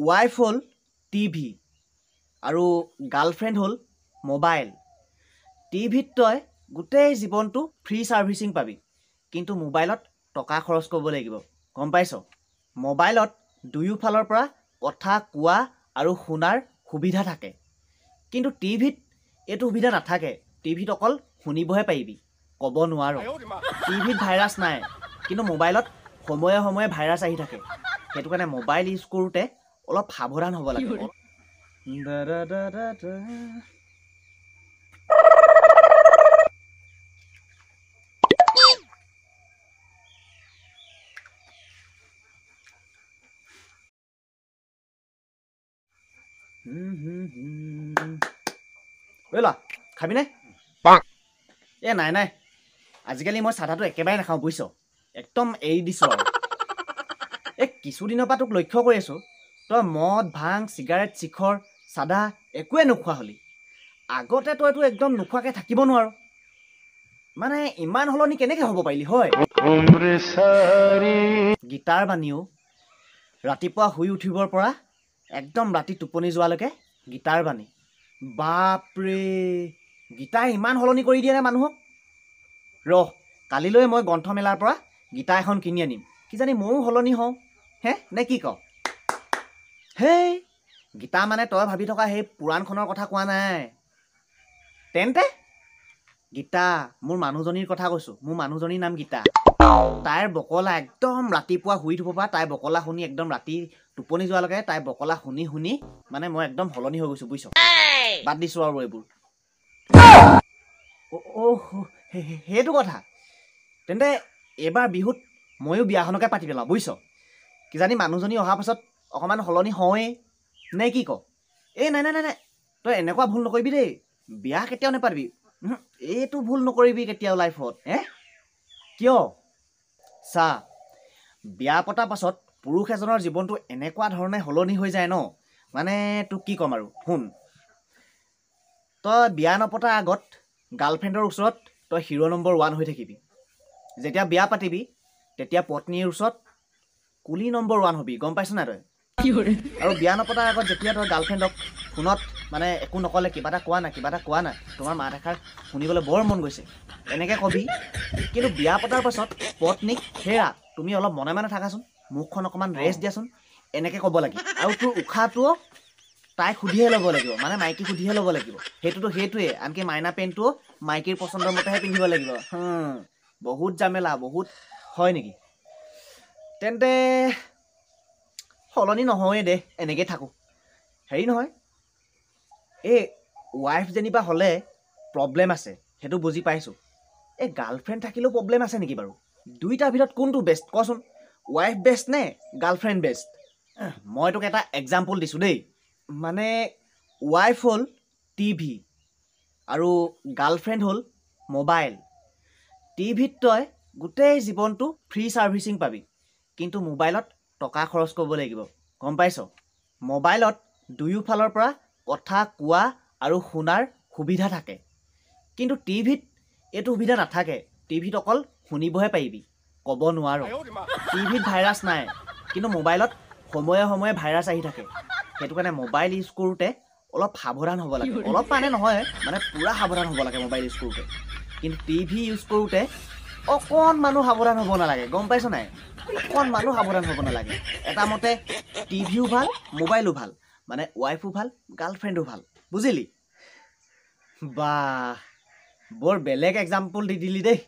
Wife হ'ল TV আৰু girlfriend হ'ল মোবাইল। টিভিত তই গোটেই জীৱনটো ফ্ৰী ছাৰ্ভিচিং পাবি, কিন্তু মোবাইলত টকা খৰচ কৰিব লাগিব, গম পাইছ? মোবাইলত দুয়োফালৰ পৰা কথা কোৱা আৰু শুনাৰ সুবিধা থাকে, কিন্তু টিভিত এইটো সুবিধা নাথাকে। টিভিত অকল শুনিবহে পাৰিবি, ক'ব নোৱাৰ। টিভিত ভাইৰাছ নাই, কিন্তু মোবাইলত সময়ে সময়ে ভাইৰাছ আহি থাকে। সেইটো কাৰণে মোবাইল ইউজ কৰোঁতে অলপ সাৱধান হ'ব লাগে। লা খাবিনে? এ নাই নাই, আজিকালি মই চাধাটো একেবাৰে নাখাওঁ বুজিছ, একদম এৰি দিছোঁ আৰু। এই কিছুদিনৰ পৰা তোক লক্ষ্য কৰি আছোঁ, তই মদ ভাং চিগাৰেট চিখৰ চাধা একোৱে নোখোৱা হ'লি। আগতে তইতো একদম নোখোৱাকৈ থাকিব নোৱাৰ, মানে ইমান সলনি কেনেকৈ হ'ব পাৰিলি হয়? গীতাৰ বাণীও ৰাতিপুৱা শুই উঠিবৰ পৰা একদম ৰাতি টোপনি যোৱালৈকে গীতাৰ বাণী। বাপৰে, গীতাই ইমান সলনি কৰি দিয়ে নে মানুহক? কালিলৈ মই গ্ৰন্থমেলাৰ পৰা গীতা এখন কিনি আনিম, কিজানি ময়ো সলনি হওঁ হে, নে কি ক? হেই, গীতা মানে তই ভাবি থকা সেই পুৰাণখনৰ কথা কোৱা নাই। তেন্তে গীতা মোৰ মানুহজনীৰ কথা কৈছোঁ, মোৰ মানুহজনীৰ নাম গীতা। তাইৰ বকলা একদম ৰাতিপুৱা শুই থ'ব পৰা তাইৰ বকলা শুনি একদম ৰাতি টোপনি যোৱালৈকে তাইৰ বকলা শুনি শুনি মানে মই একদম সলনি হৈ গৈছোঁ বুজিছ। বাদ দিছোঁ আৰু এইবোৰ। সেইটো কথা। তেন্তে এইবাৰ বিহুত ময়ো বিয়াখনকে পাতি পেলাওঁ বুজিছ, কিজানি মানুহজনী অহাৰ পাছত অকণমান সলনি হওঁৱেই, নে কি ক? এই নাই নাই নাই নাই, তই এনেকুৱা ভুল নকৰিবি দেই, বিয়া কেতিয়াও নেপাতিবি। এইটো ভুল নকৰিবি কেতিয়াও লাইফত। কিয়? চা, বিয়া পতাৰ পাছত পুৰুষ এজনৰ জীৱনটো এনেকুৱা ধৰণে সলনি হৈ যায় ন, মানে তোক কি ক'ম আৰু। শুন, তই বিয়া নপতাৰ আগত গাৰ্লফ্ৰেণ্ডৰ ওচৰত তই হিৰ' নম্বৰ 1 হৈ থাকিবি। যেতিয়া বিয়া পাতিবি তেতিয়া পত্নীৰ ওচৰত কুলি নম্বৰ 1 হ'বি, গম পাইছ নাই তই? আৰু বিয়া নপতাৰ আগত যেতিয়া তই গাৰ্লফ্ৰেণ্ডক ফোনত মানে একো নক'লে, কিবা এটা কোৱা নাই, তোমাৰ মাত এষাৰ শুনিবলৈ বৰ মন গৈছে, এনেকৈ ক'বি। কিন্তু বিয়া পতাৰ পাছত পত্নীক হেৰা তুমি অলপ মনে মনে থাকাচোন, মুখখন অকণমান ৰেষ্ট দিয়াচোন, এনেকৈ ক'ব লাগিব। আৰু তোৰ উশাহটোও তাইক সুধিহে ল'ব লাগিব, মানে মাইকীক সুধিহে ল'ব লাগিব। সেইটোৱে, আনকি মাইনা পেণ্টটোও মাইকীৰ পচন্দৰ মতেহে পিন্ধিব লাগিব। বহুত জামেলা, বহুত হয় নেকি? তেন্তে সলনি নহয়েই দে, এনেকৈ থাকোঁ। হেৰি নহয়, এই ৱাইফ যেনিবা হ'লে প্ৰব্লেম আছে, সেইটো বুজি পাইছোঁ। এই গাৰ্লফ্ৰেণ্ড থাকিলেও প্ৰব্লেম আছে নেকি বাৰু? দুইটাৰ ভিতৰত কোনটো বেষ্ট কচোন? ৱাইফ বেষ্ট নে গাৰ্লফ্ৰেণ্ড বেষ্ট? মই তোক এটা এক্সাম্পল দিছোঁ দেই। মানে ৱাইফ হ'ল টিভি আৰু গাৰ্লফ্ৰেণ্ড হ'ল মোবাইল। টিভিত তই গোটেই জীৱনটো ফ্ৰী ছাৰ্ভিচিং পাবি, কিন্তু মোবাইলত টকা খৰচ কৰিব লাগিব, গম পাইছ? মোবাইলত দুয়োফালৰ পৰা কথা কোৱা আৰু শুনাৰ সুবিধা থাকে, কিন্তু টিভিত এইটো সুবিধা নাথাকে। টিভিত অকল শুনিবহে পাৰিবি, ক'ব নোৱাৰ। টিভিত ভাইৰাছ নাই, কিন্তু মোবাইলত সময়ে সময়ে ভাইৰাছ আহি থাকে। সেইটো কাৰণে মোবাইল ইউজ কৰোঁতে অলপ সাৱধান হ'ব লাগে। অলপ মানে নহয়, মানে পূৰা সাৱধান হ'ব লাগে মোবাইল ইউজ কৰোঁতে। কিন্তু টিভি ইউজ কৰোঁতে অকণমানো সাৱধান হ'ব নালাগে, গম পাইছ নাই? অকণমানো সাৱধান হ'ব নালাগে। এটা মতে টিভিও ভাল, মোবাইলো ভাল, মানে ৱাইফো ভাল, গাৰ্লফ্ৰেণ্ডো ভাল, বুজিলি? বাহ, বৰ বেলেগ এক্সাম্পল দি দিলি দেই।